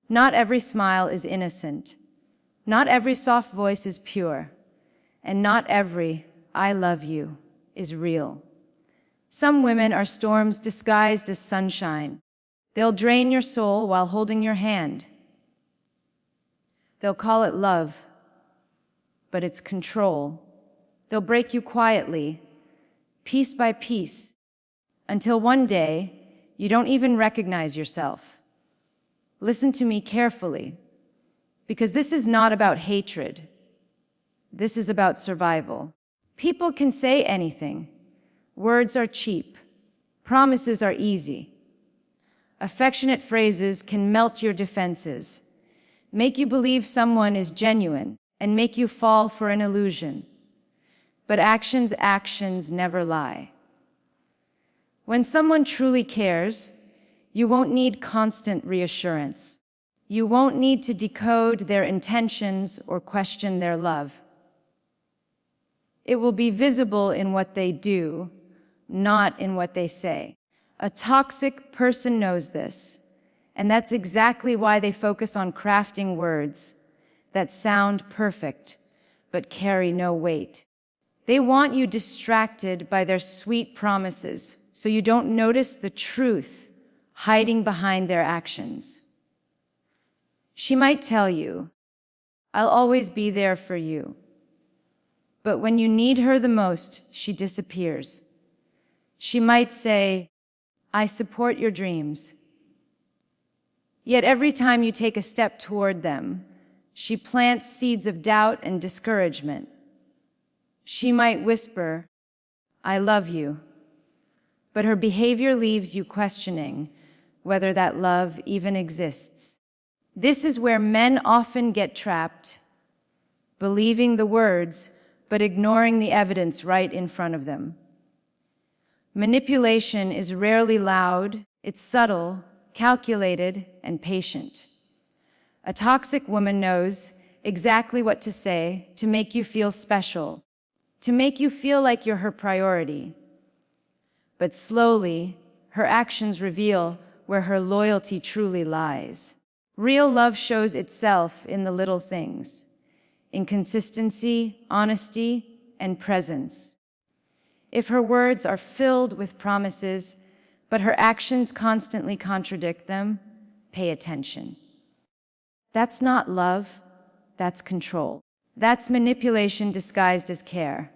Not every smile is innocent. Not every soft voice is pure. And not every "I love you" is real. Some women are storms disguised as sunshine. They'll drain your soul while holding your hand. They'll call it love, but it's control. They'll break you quietly, piece by piece, until one day you don't even recognize yourself. Listen to me carefully, because this is not about hatred. This is about survival. People can say anything. Words are cheap. Promises are easy. Affectionate phrases can melt your defenses, make you believe someone is genuine, and make you fall for an illusion. But actions never lie. When someone truly cares, you won't need constant reassurance. You won't need to decode their intentions or question their love. It will be visible in what they do, not in what they say. A toxic person knows this, and that's exactly why they focus on crafting words that sound perfect but carry no weight. They want you distracted by their sweet promises so you don't notice the truth hiding behind their actions. She might tell you, "I'll always be there for you." But when you need her the most, she disappears. She might say, "I support your dreams." Yet every time you take a step toward them, she plants seeds of doubt and discouragement. She might whisper, "I love you," but her behavior leaves you questioning whether that love even exists. This is where men often get trapped, believing the words but ignoring the evidence right in front of them. Manipulation is rarely loud, it's subtle, calculated, and patient. A toxic woman knows exactly what to say to make you feel special, to make you feel like you're her priority. But slowly, her actions reveal where her loyalty truly lies. Real love shows itself in the little things, in consistency, honesty, and presence. If her words are filled with promises, but her actions constantly contradict them, pay attention. That's not love, that's control. That's manipulation disguised as care.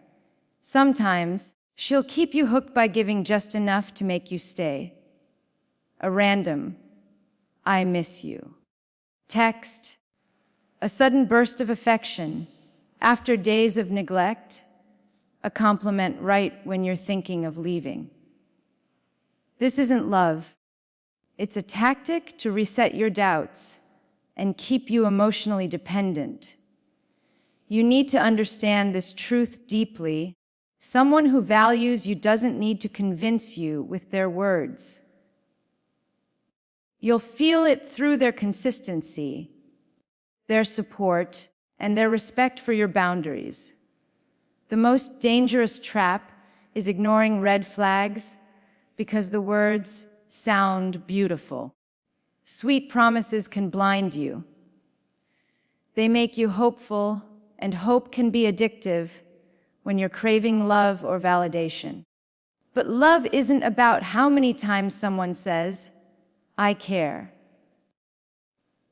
Sometimes, she'll keep you hooked by giving just enough to make you stay. A random, "I miss you" text, a sudden burst of affection after days of neglect, a compliment right when you're thinking of leaving. This isn't love. It's a tactic to reset your doubts and keep you emotionally dependent. You need to understand this truth deeply. Someone who values you doesn't need to convince you with their words. You'll feel it through their consistency, their support, and their respect for your boundaries. The most dangerous trap is ignoring red flags because the words sound beautiful. Sweet promises can blind you. They make you hopeful, and hope can be addictive when you're craving love or validation. But love isn't about how many times someone says, "I care."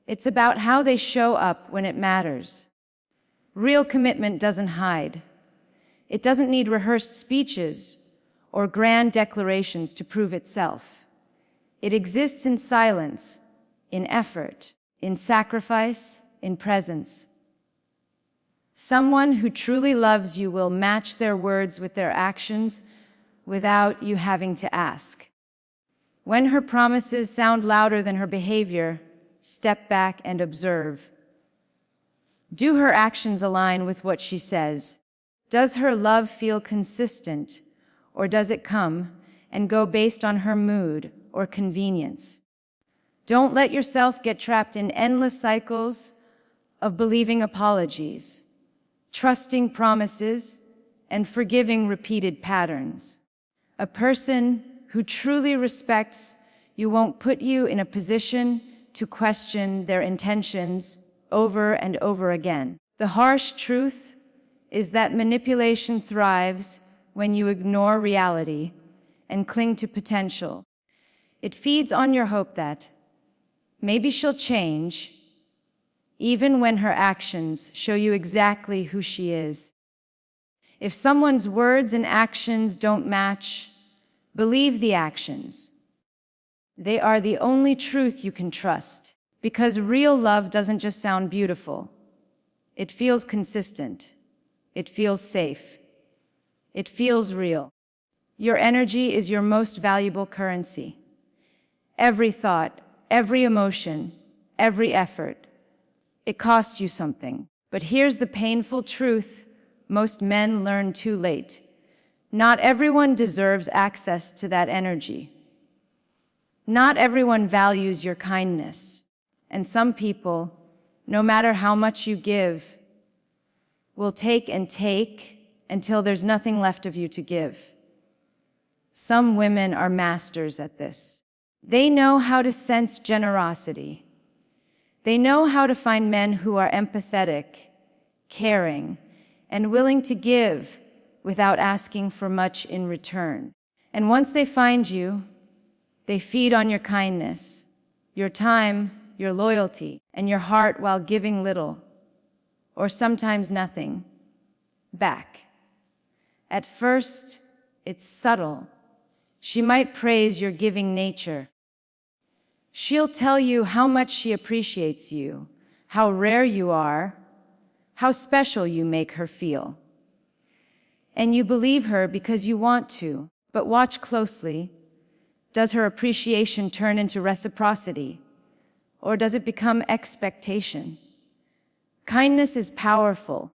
It's about how they show up when it matters. Real commitment doesn't hide. It doesn't need rehearsed speeches or grand declarations to prove itself. It exists in silence, in effort, in sacrifice, in presence. Someone who truly loves you will match their words with their actions without you having to ask. When her promises sound louder than her behavior, step back and observe. Do her actions align with what she says? Does her love feel consistent, or does it come and go based on her mood or convenience? Don't let yourself get trapped in endless cycles of believing apologies, trusting promises, and forgiving repeated patterns. A person who truly respects you won't put you in a position to question their intentions over and over again. The harsh truth is that manipulation thrives when you ignore reality and cling to potential. It feeds on your hope that maybe she'll change, even when her actions show you exactly who she is. If someone's words and actions don't match, believe the actions. They are the only truth you can trust, because real love doesn't just sound beautiful. It feels consistent. It feels safe. It feels real. Your energy is your most valuable currency. Every thought, every emotion, every effort, it costs you something. But here's the painful truth most men learn too late. Not everyone deserves access to that energy. Not everyone values your kindness. And some people, no matter how much you give, will take and take until there's nothing left of you to give. Some women are masters at this. They know how to sense generosity. They know how to find men who are empathetic, caring, and willing to give without asking for much in return. And once they find you, they feed on your kindness, your time, your loyalty, and your heart while giving little, or sometimes nothing, back. At first, it's subtle. She might praise your giving nature. She'll tell you how much she appreciates you, how rare you are, how special you make her feel. And you believe her because you want to, but watch closely. Does her appreciation turn into reciprocity, or does it become expectation? Kindness is powerful,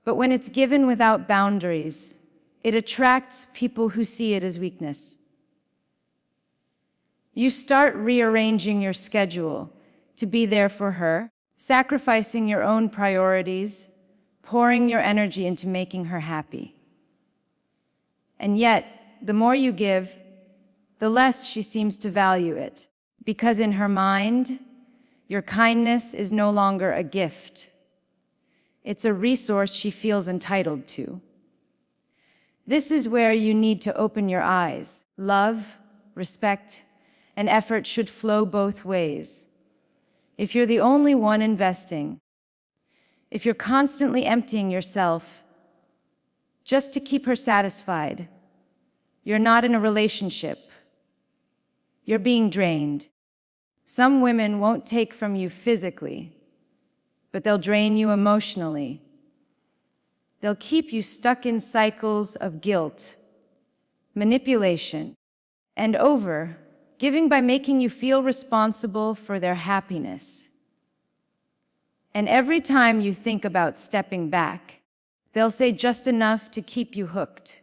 but when it's given without boundaries, it attracts people who see it as weakness. You start rearranging your schedule to be there for her, sacrificing your own priorities, pouring your energy into making her happy. And yet, the more you give, the less she seems to value it, because in her mind, your kindness is no longer a gift. It's a resource she feels entitled to. This is where you need to open your eyes. Love, respect, and effort should flow both ways. If you're the only one investing, if you're constantly emptying yourself just to keep her satisfied, you're not in a relationship. You're being drained. Some women won't take from you physically, but they'll drain you emotionally. They'll keep you stuck in cycles of guilt, manipulation, and over-giving by making you feel responsible for their happiness. And every time you think about stepping back, they'll say just enough to keep you hooked.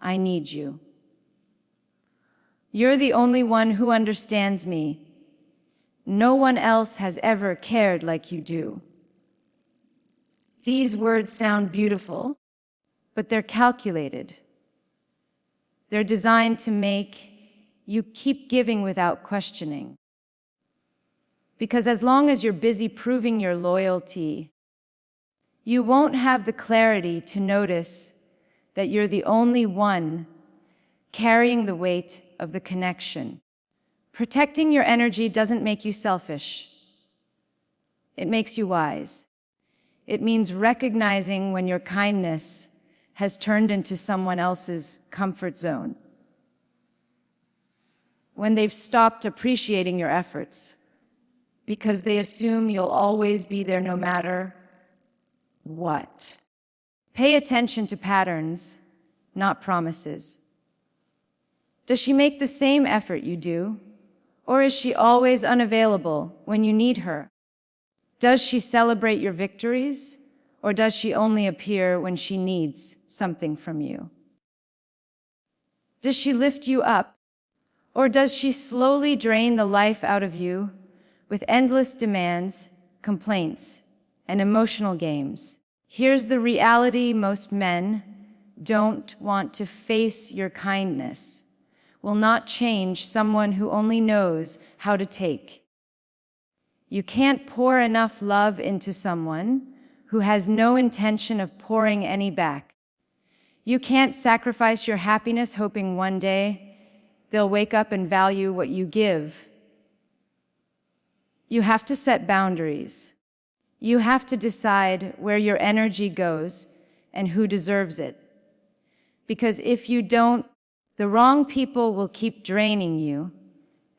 I need you. You're the only one who understands me. No one else has ever cared like you do. These words sound beautiful, but they're calculated. They're designed to make you keep giving without questioning. Because as long as you're busy proving your loyalty, you won't have the clarity to notice that you're the only one carrying the weight of the connection. Protecting your energy doesn't make you selfish. It makes you wise. It means recognizing when your kindness has turned into someone else's comfort zone. When they've stopped appreciating your efforts because they assume you'll always be there no matter what. Pay attention to patterns, not promises. Does she make the same effort you do? Or is she always unavailable when you need her? Does she celebrate your victories? Or does she only appear when she needs something from you? Does she lift you up? Or does she slowly drain the life out of you with endless demands, complaints, and emotional games? Here's the reality: most men don't want to face your kindness will not change someone who only knows how to take. You can't pour enough love into someone who has no intention of pouring any back. You can't sacrifice your happiness hoping one day they'll wake up and value what you give. You have to set boundaries. You have to decide where your energy goes and who deserves it. Because if you don't, the wrong people will keep draining you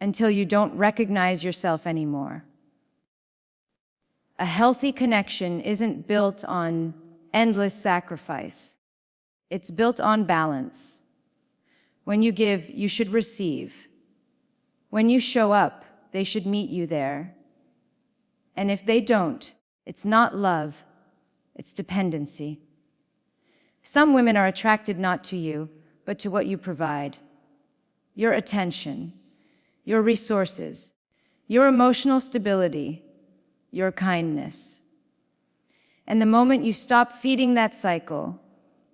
until you don't recognize yourself anymore. A healthy connection isn't built on endless sacrifice. It's built on balance. When you give, you should receive. When you show up, they should meet you there. And if they don't, it's not love, it's dependency. Some women are attracted not to you, but to what you provide. Your attention, your resources, your emotional stability, your kindness. And the moment you stop feeding that cycle,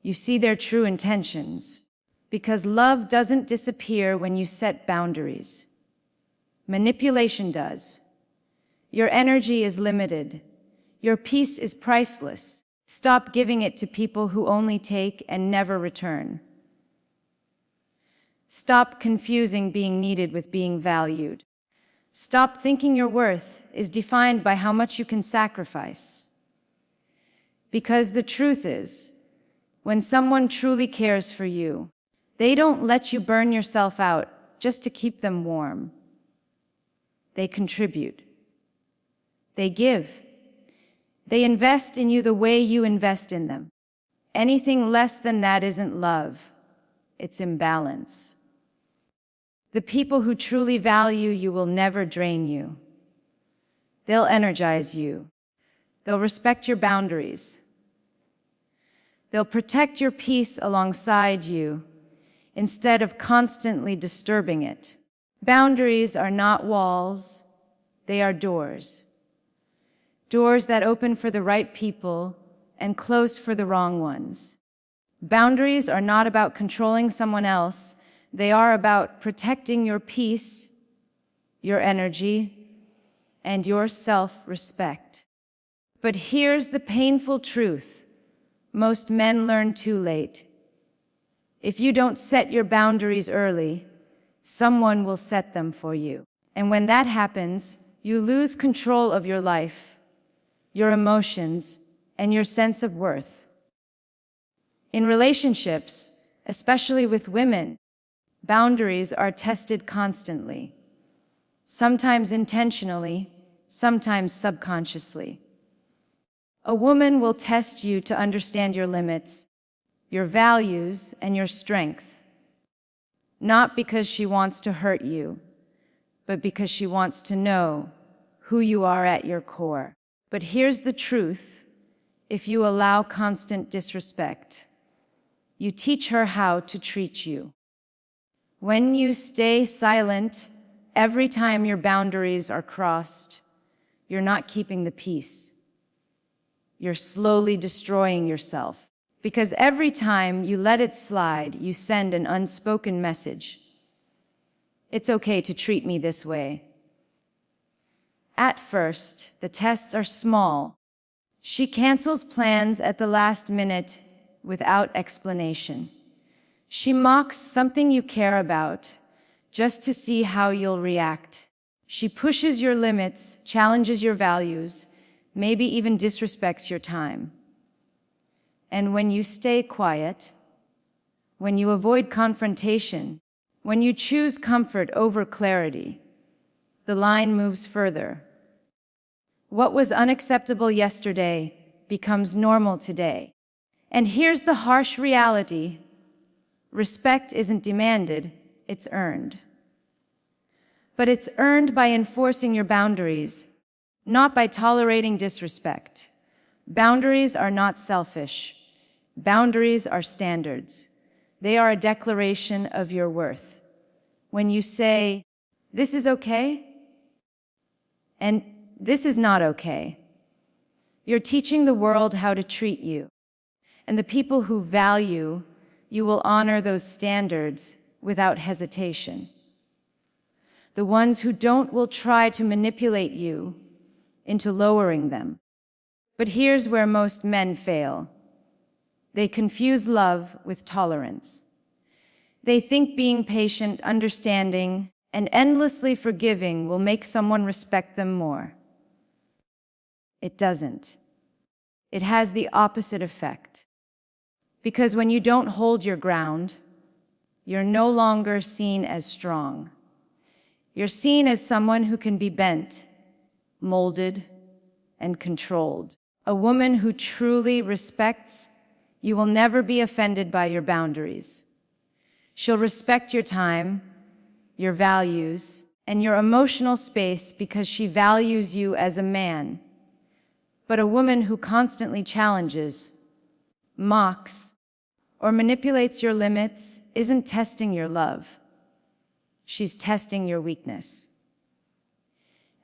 you see their true intentions. Because love doesn't disappear when you set boundaries. Manipulation does. Your energy is limited. Your peace is priceless. Stop giving it to people who only take and never return. Stop confusing being needed with being valued. Stop thinking your worth is defined by how much you can sacrifice. Because the truth is, when someone truly cares for you, they don't let you burn yourself out just to keep them warm. They contribute. They give. They invest in you the way you invest in them. Anything less than that isn't love. It's imbalance. The people who truly value you will never drain you. They'll energize you. They'll respect your boundaries. They'll protect your peace alongside you instead of constantly disturbing it. Boundaries are not walls, they are doors. Doors that open for the right people and close for the wrong ones. Boundaries are not about controlling someone else. They are about protecting your peace, your energy, and your self-respect. But here's the painful truth. Most men learn too late. If you don't set your boundaries early, someone will set them for you. And when that happens, you lose control of your life, your emotions, and your sense of worth. In relationships, especially with women, boundaries are tested constantly, sometimes intentionally, sometimes subconsciously. A woman will test you to understand your limits, your values, and your strength, not because she wants to hurt you, but because she wants to know who you are at your core. But here's the truth: if you allow constant disrespect, you teach her how to treat you. When you stay silent every time your boundaries are crossed, you're not keeping the peace. You're slowly destroying yourself. Because every time you let it slide, you send an unspoken message. It's okay to treat me this way. At first, the tests are small. She cancels plans at the last minute without explanation. She mocks something you care about just to see how you'll react. She pushes your limits, challenges your values, maybe even disrespects your time. And when you stay quiet, when you avoid confrontation, when you choose comfort over clarity, the line moves further. What was unacceptable yesterday becomes normal today. And here's the harsh reality: respect isn't demanded, it's earned. But it's earned by enforcing your boundaries, not by tolerating disrespect. Boundaries are not selfish. Boundaries are standards. They are a declaration of your worth. When you say, "This is okay," and "This is not okay," you're teaching the world how to treat you. And the people who value you will honor those standards without hesitation. The ones who don't will try to manipulate you into lowering them. But here's where most men fail. They confuse love with tolerance. They think being patient, understanding, and endlessly forgiving will make someone respect them more. It doesn't. It has the opposite effect. Because when you don't hold your ground, you're no longer seen as strong. You're seen as someone who can be bent, molded, and controlled. A woman who truly respects you will never be offended by your boundaries. She'll respect your time, your values, and your emotional space because she values you as a man. But a woman who constantly challenges, mocks, or manipulates your limits isn't testing your love. She's testing your weakness.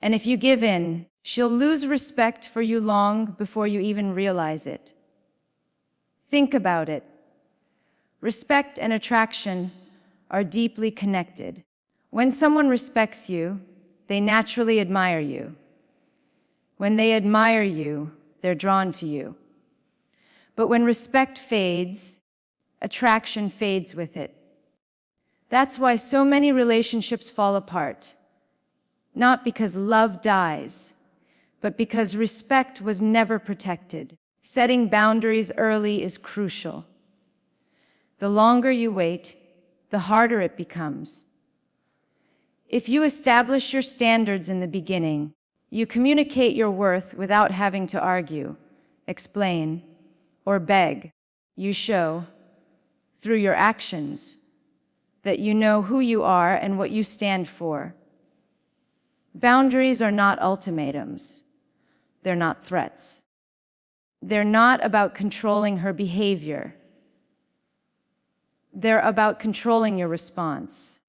And if you give in, she'll lose respect for you long before you even realize it. Think about it. Respect and attraction are deeply connected. When someone respects you, they naturally admire you. When they admire you, they're drawn to you. But when respect fades, attraction fades with it. That's why so many relationships fall apart. Not because love dies, but because respect was never protected. Setting boundaries early is crucial. The longer you wait, the harder it becomes. If you establish your standards in the beginning, you communicate your worth without having to argue, explain, or beg. You show, through your actions, that you know who you are and what you stand for. Boundaries are not ultimatums. They're not threats. They're not about controlling her behavior. They're about controlling your response.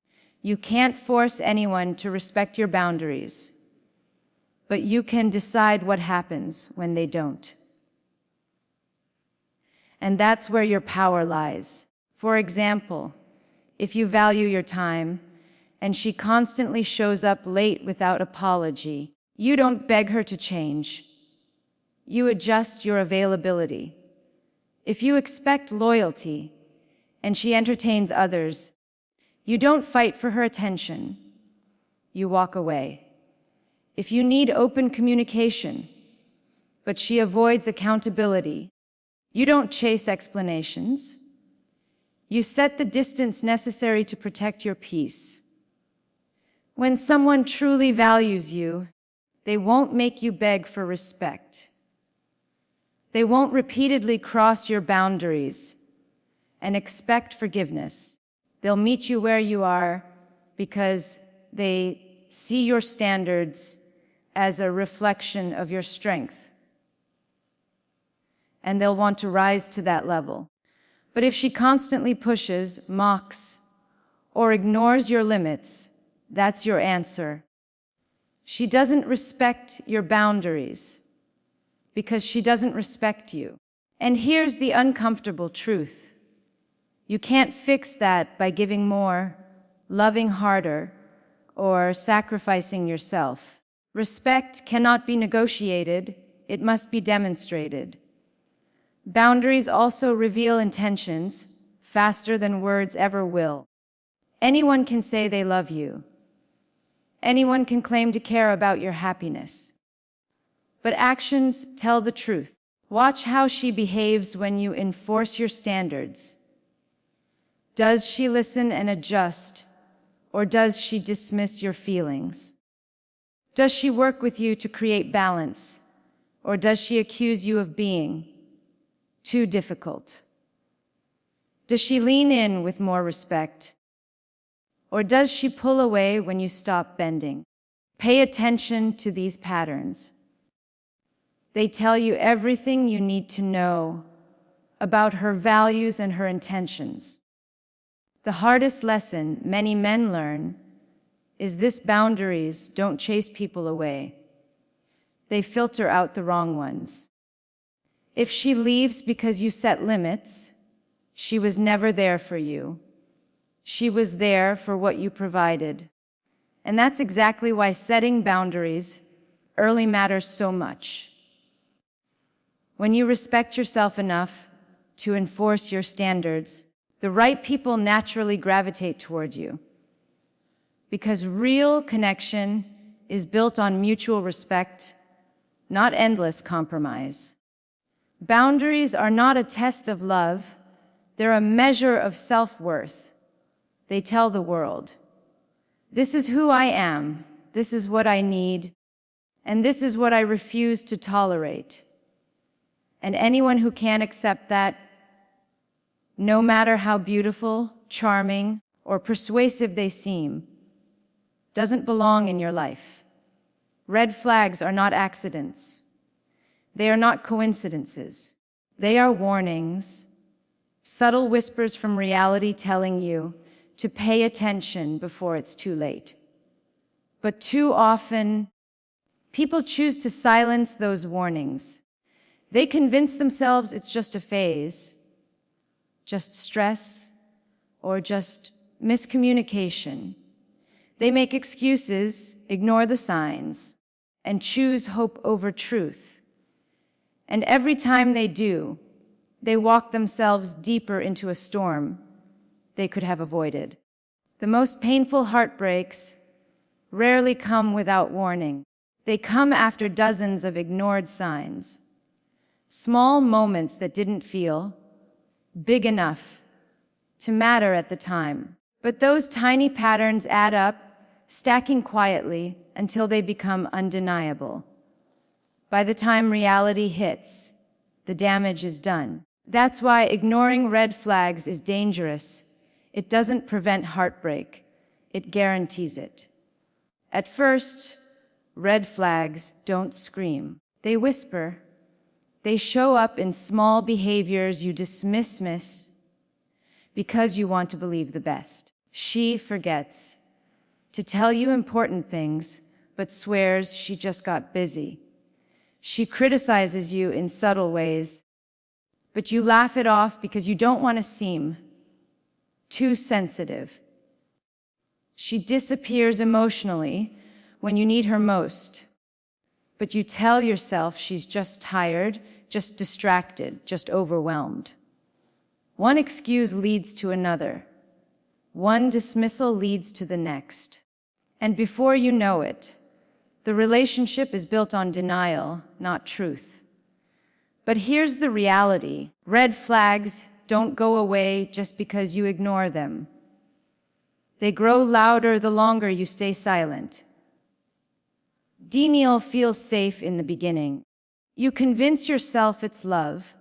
You can't force anyone to respect your boundaries, but you can decide what happens when they don't. And that's where your power lies. For example, if you value your time and she constantly shows up late without apology, you don't beg her to change. You adjust your availability. If you expect loyalty and she entertains others, you don't fight for her attention. You walk away. If you need open communication, but she avoids accountability, you don't chase explanations. You set the distance necessary to protect your peace. When someone truly values you, they won't make you beg for respect. They won't repeatedly cross your boundaries and expect forgiveness. They'll meet you where you are because they see your standards as a reflection of your strength. And they'll want to rise to that level. But if she constantly pushes, mocks, or ignores your limits, that's your answer. She doesn't respect your boundaries because she doesn't respect you. And here's the uncomfortable truth. You can't fix that by giving more, loving harder, or sacrificing yourself. Respect cannot be negotiated, it must be demonstrated. Boundaries also reveal intentions faster than words ever will. Anyone can say they love you. Anyone can claim to care about your happiness. But actions tell the truth. Watch how she behaves when you enforce your standards. Does she listen and adjust, or does she dismiss your feelings? Does she work with you to create balance, or does she accuse you of being too difficult? Does she lean in with more respect, or does she pull away when you stop bending? Pay attention to these patterns. They tell you everything you need to know about her values and her intentions. The hardest lesson many men learn is this: boundaries don't chase people away. They filter out the wrong ones. If she leaves because you set limits, she was never there for you. She was there for what you provided. And that's exactly why setting boundaries early matters so much. When you respect yourself enough to enforce your standards, the right people naturally gravitate toward you. Because real connection is built on mutual respect, not endless compromise. Boundaries are not a test of love, they're a measure of self-worth. They tell the world, this is who I am, this is what I need, and this is what I refuse to tolerate. And anyone who can't accept that, no matter how beautiful, charming, or persuasive they seem, doesn't belong in your life. Red flags are not accidents. They are not coincidences. They are warnings, subtle whispers from reality telling you to pay attention before it's too late. But too often, people choose to silence those warnings. They convince themselves it's just a phase, just stress, or just miscommunication. They make excuses, ignore the signs, and choose hope over truth. And every time they do, they walk themselves deeper into a storm they could have avoided. The most painful heartbreaks rarely come without warning. They come after dozens of ignored signs. Small moments that didn't feel big enough to matter at the time. But those tiny patterns add up, stacking quietly until they become undeniable. By the time reality hits, the damage is done. That's why ignoring red flags is dangerous. It doesn't prevent heartbreak, it guarantees it. At first, red flags don't scream. They whisper. They show up in small behaviors you dismiss because you want to believe the best. She forgets to tell you important things, but swears she just got busy. She criticizes you in subtle ways, but you laugh it off because you don't want to seem too sensitive. She disappears emotionally when you need her most, but you tell yourself she's just tired, just distracted, just overwhelmed. One excuse leads to another. One dismissal leads to the next. And before you know it, the relationship is built on denial, not truth. But here's the reality. Red flags don't go away just because you ignore them. They grow louder the longer you stay silent. Denial feels safe in the beginning. You convince yourself it's love.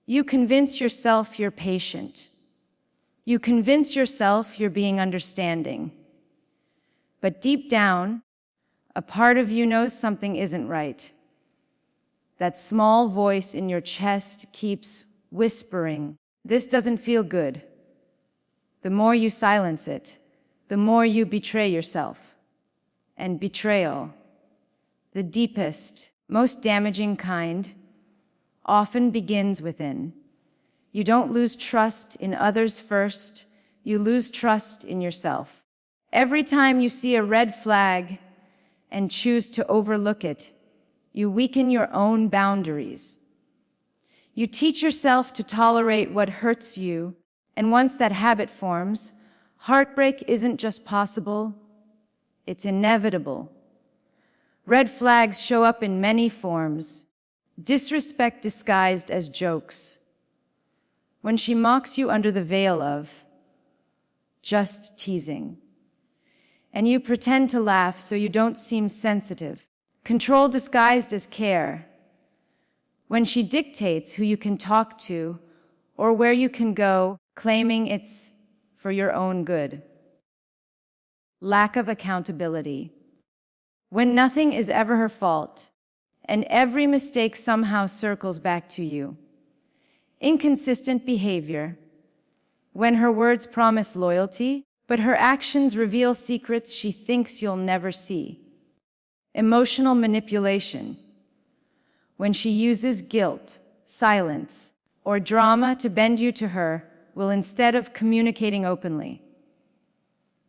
You convince yourself you're patient. You convince yourself you're being understanding. But deep down, a part of you knows something isn't right. That small voice in your chest keeps whispering, "This doesn't feel good." The more you silence it, the more you betray yourself. And betrayal, the deepest, most damaging kind, often begins within. You don't lose trust in others first, you lose trust in yourself. Every time you see a red flag and choose to overlook it, you weaken your own boundaries. You teach yourself to tolerate what hurts you, and once that habit forms, heartbreak isn't just possible, it's inevitable. Red flags show up in many forms. Disrespect disguised as jokes. When she mocks you under the veil of just teasing. And you pretend to laugh so you don't seem sensitive. Control disguised as care. When she dictates who you can talk to or where you can go, claiming it's for your own good. Lack of accountability. When nothing is ever her fault, and every mistake somehow circles back to you. Inconsistent behavior. When her words promise loyalty, but her actions reveal secrets she thinks you'll never see. Emotional manipulation. When she uses guilt, silence, or drama to bend you to her will, instead of communicating openly.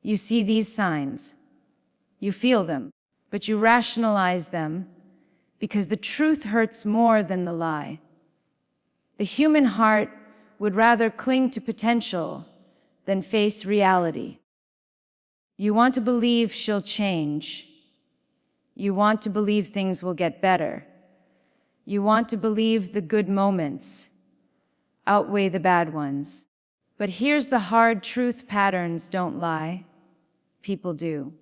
You see these signs, you feel them, but you rationalize them because the truth hurts more than the lie. The human heart would rather cling to potential than face reality. You want to believe she'll change. You want to believe things will get better. You want to believe the good moments outweigh the bad ones. But here's the hard truth: patterns don't lie. People do.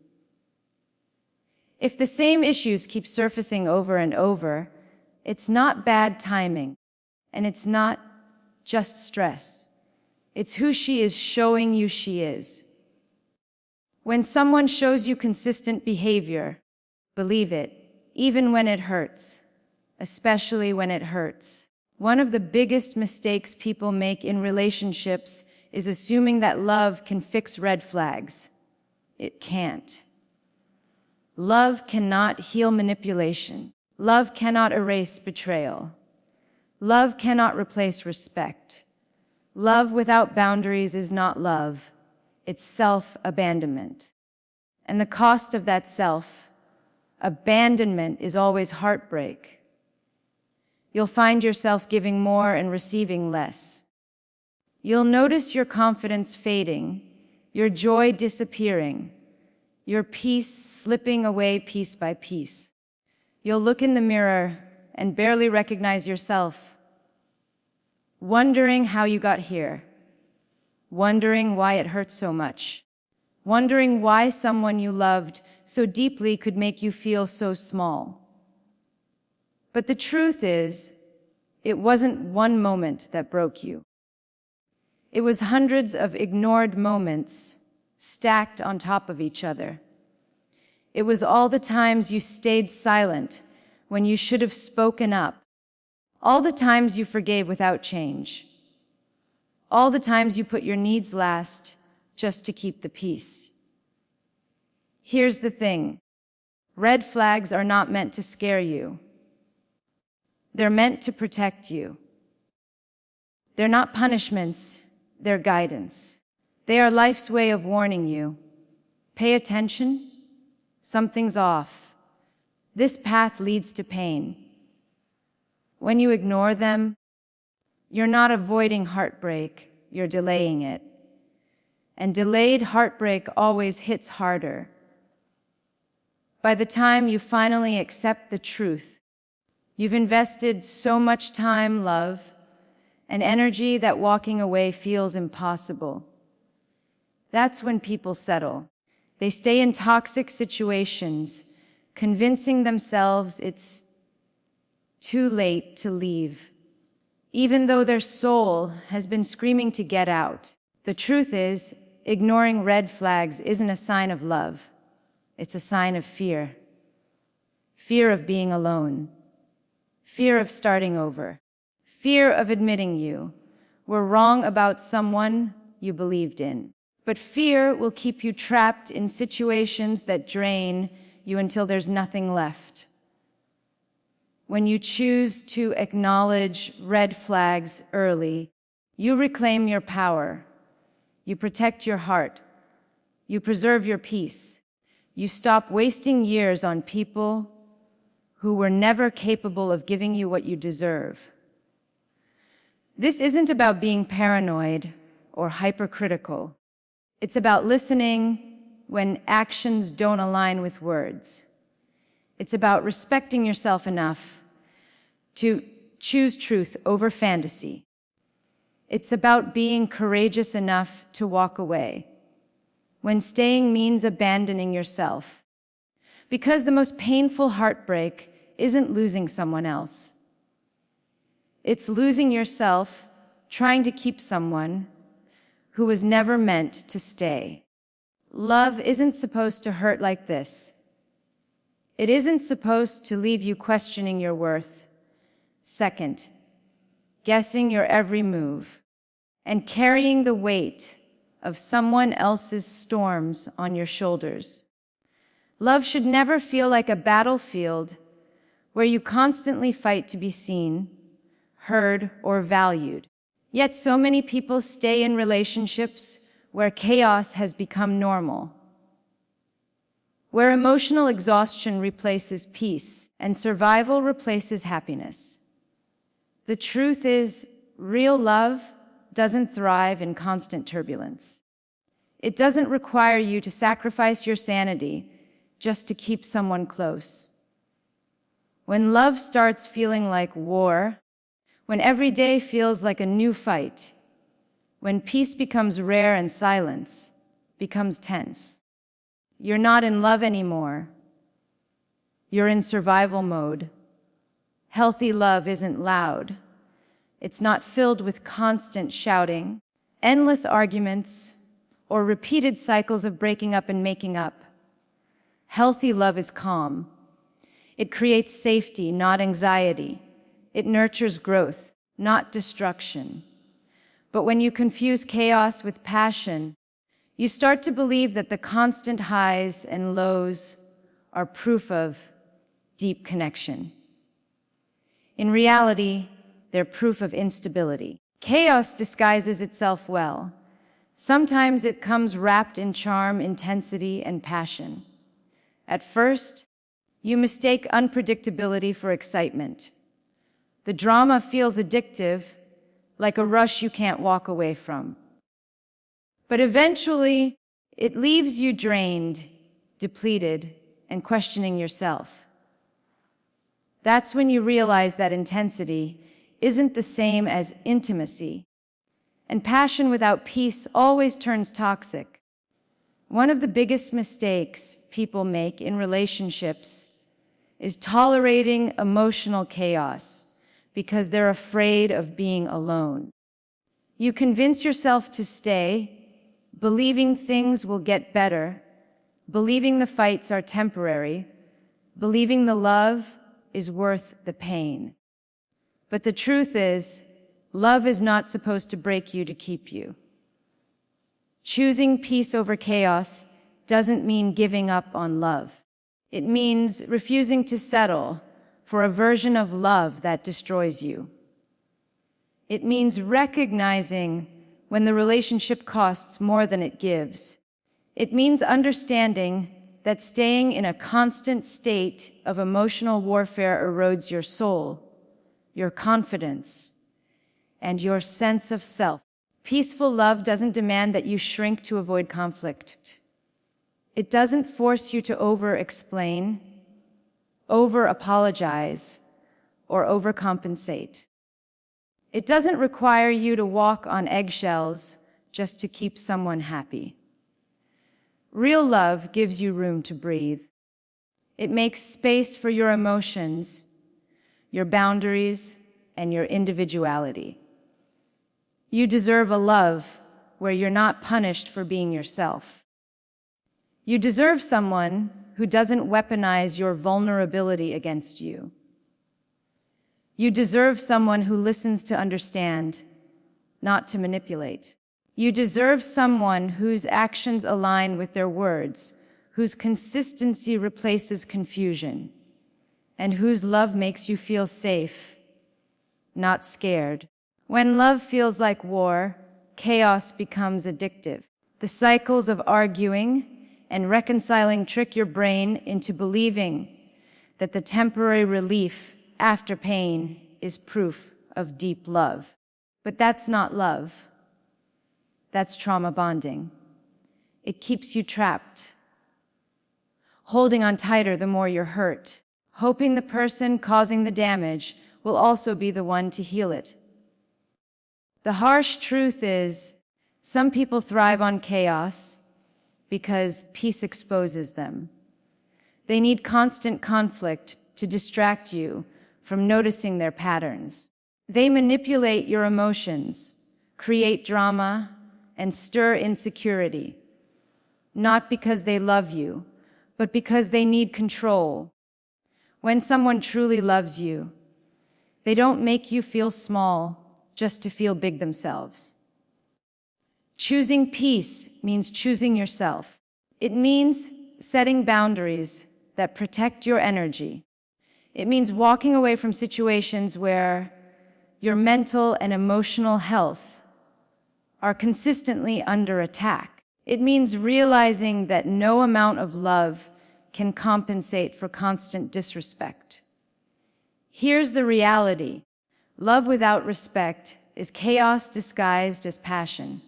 If the same issues keep surfacing over and over, it's not bad timing, and it's not just stress. It's who she is showing you she is. When someone shows you consistent behavior, believe it, even when it hurts, especially when it hurts. One of the biggest mistakes people make in relationships is assuming that love can fix red flags. It can't. Love cannot heal manipulation. Love cannot erase betrayal. Love cannot replace respect. Love without boundaries is not love. It's self-abandonment. And the cost of that self-abandonment is always heartbreak. You'll find yourself giving more and receiving less. You'll notice your confidence fading, your joy disappearing, your peace slipping away piece by piece. You'll look in the mirror and barely recognize yourself, wondering how you got here, wondering why it hurt so much, wondering why someone you loved so deeply could make you feel so small. But the truth is, it wasn't one moment that broke you. It was hundreds of ignored moments stacked on top of each other. It was all the times you stayed silent when you should have spoken up, all the times you forgave without change, all the times you put your needs last just to keep the peace. Here's the thing: red flags are not meant to scare you. They're meant to protect you. They're not punishments, they're guidance. They are life's way of warning you. Pay attention, something's off. This path leads to pain. When you ignore them, you're not avoiding heartbreak, you're delaying it. And delayed heartbreak always hits harder. By the time you finally accept the truth, you've invested so much time, love, and energy that walking away feels impossible. That's when people settle. They stay in toxic situations, convincing themselves it's too late to leave, even though their soul has been screaming to get out. The truth is, ignoring red flags isn't a sign of love. It's a sign of fear. Fear of being alone. Fear of starting over. Fear of admitting you were wrong about someone you believed in. But fear will keep you trapped in situations that drain you until there's nothing left. When you choose to acknowledge red flags early, you reclaim your power. You protect your heart. You preserve your peace. You stop wasting years on people who were never capable of giving you what you deserve. This isn't about being paranoid or hypercritical. It's about listening when actions don't align with words. It's about respecting yourself enough to choose truth over fantasy. It's about being courageous enough to walk away when staying means abandoning yourself. Because the most painful heartbreak isn't losing someone else. It's losing yourself trying to keep someone who was never meant to stay. Love isn't supposed to hurt like this. It isn't supposed to leave you questioning your worth, second, guessing your every move, and carrying the weight of someone else's storms on your shoulders. Love should never feel like a battlefield where you constantly fight to be seen, heard, or valued. Yet so many people stay in relationships where chaos has become normal, where emotional exhaustion replaces peace and survival replaces happiness. The truth is, real love doesn't thrive in constant turbulence. It doesn't require you to sacrifice your sanity just to keep someone close. When love starts feeling like war, when every day feels like a new fight, when peace becomes rare and silence becomes tense, you're not in love anymore. You're in survival mode. Healthy love isn't loud. It's not filled with constant shouting, endless arguments, or repeated cycles of breaking up and making up. Healthy love is calm. It creates safety, not anxiety. It nurtures growth, not destruction. But when you confuse chaos with passion, you start to believe that the constant highs and lows are proof of deep connection. In reality, they're proof of instability. Chaos disguises itself well. Sometimes it comes wrapped in charm, intensity, and passion. At first, you mistake unpredictability for excitement. The drama feels addictive, like a rush you can't walk away from. But eventually, it leaves you drained, depleted, and questioning yourself. That's when you realize that intensity isn't the same as intimacy, and passion without peace always turns toxic. One of the biggest mistakes people make in relationships is tolerating emotional chaos because they're afraid of being alone. You convince yourself to stay, believing things will get better, believing the fights are temporary, believing the love is worth the pain. But the truth is, love is not supposed to break you to keep you. Choosing peace over chaos doesn't mean giving up on love. It means refusing to settle for a version of love that destroys you. It means recognizing when the relationship costs more than it gives. It means understanding that staying in a constant state of emotional warfare erodes your soul, your confidence, and your sense of self. Peaceful love doesn't demand that you shrink to avoid conflict. It doesn't force you to over-explain, over-apologize, or overcompensate. It doesn't require you to walk on eggshells just to keep someone happy. Real love gives you room to breathe. It makes space for your emotions, your boundaries, and your individuality. You deserve a love where you're not punished for being yourself. You deserve someone who doesn't weaponize your vulnerability against you. You deserve someone who listens to understand, not to manipulate. You deserve someone whose actions align with their words, whose consistency replaces confusion, and whose love makes you feel safe, not scared. When love feels like war, chaos becomes addictive. The cycles of arguing and reconciling trick your brain into believing that the temporary relief after pain is proof of deep love. But that's not love. That's trauma bonding. It keeps you trapped, holding on tighter the more you're hurt, hoping the person causing the damage will also be the one to heal it. The harsh truth is, some people thrive on chaos because peace exposes them. They need constant conflict to distract you from noticing their patterns. They manipulate your emotions, create drama, and stir insecurity, not because they love you, but because they need control. When someone truly loves you, they don't make you feel small just to feel big themselves. Choosing peace means choosing yourself. It means setting boundaries that protect your energy. It means walking away from situations where your mental and emotional health are consistently under attack. It means realizing that no amount of love can compensate for constant disrespect. Here's the reality. Love without respect is chaos disguised as passion.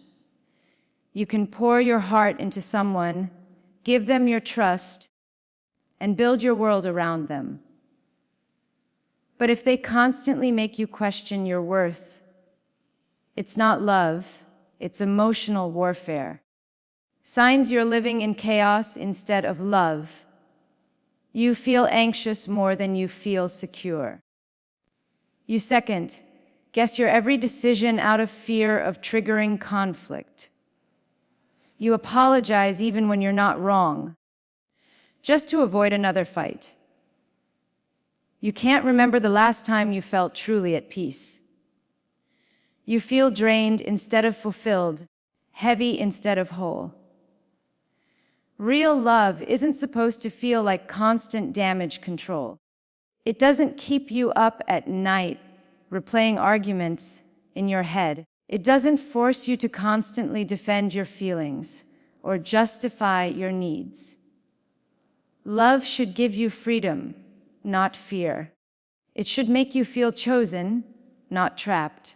You can pour your heart into someone, give them your trust, and build your world around them. But if they constantly make you question your worth, it's not love, it's emotional warfare. Signs you're living in chaos instead of love. You feel anxious more than you feel secure. You second, guess your every decision out of fear of triggering conflict. You apologize even when you're not wrong, just to avoid another fight. You can't remember the last time you felt truly at peace. You feel drained instead of fulfilled, heavy instead of whole. Real love isn't supposed to feel like constant damage control. It doesn't keep you up at night, replaying arguments in your head. It doesn't force you to constantly defend your feelings or justify your needs. Love should give you freedom, not fear. It should make you feel chosen, not trapped.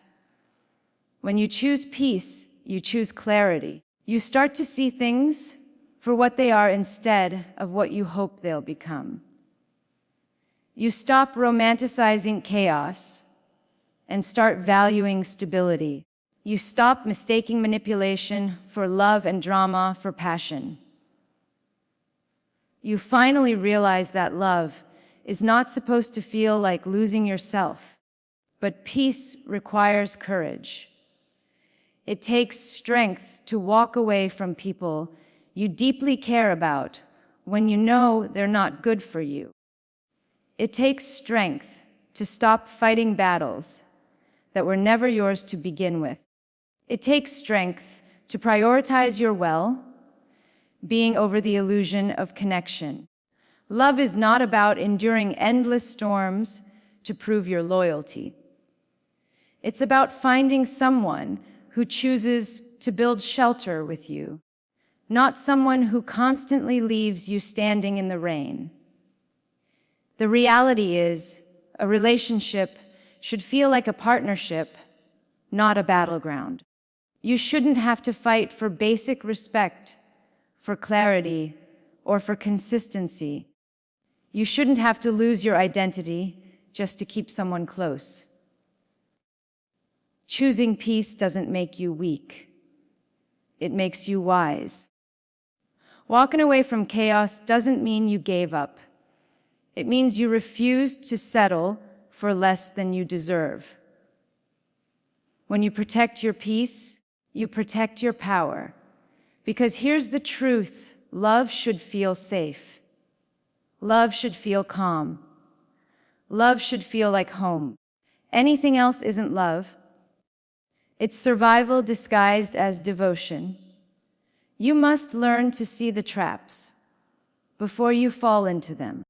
When you choose peace, you choose clarity. You start to see things for what they are instead of what you hope they'll become. You stop romanticizing chaos and start valuing stability. You stop mistaking manipulation for love and drama for passion. You finally realize that love is not supposed to feel like losing yourself, but peace requires courage. It takes strength to walk away from people you deeply care about when you know they're not good for you. It takes strength to stop fighting battles that were never yours to begin with. It takes strength to prioritize your well-being over the illusion of connection. Love is not about enduring endless storms to prove your loyalty. It's about finding someone who chooses to build shelter with you, not someone who constantly leaves you standing in the rain. The reality is, a relationship should feel like a partnership, not a battleground. You shouldn't have to fight for basic respect, for clarity, or for consistency. You shouldn't have to lose your identity just to keep someone close. Choosing peace doesn't make you weak. It makes you wise. Walking away from chaos doesn't mean you gave up. It means you refused to settle for less than you deserve. When you protect your peace, you protect your power. Because here's the truth, love should feel safe. Love should feel calm. Love should feel like home. Anything else isn't love. It's survival disguised as devotion. You must learn to see the traps before you fall into them.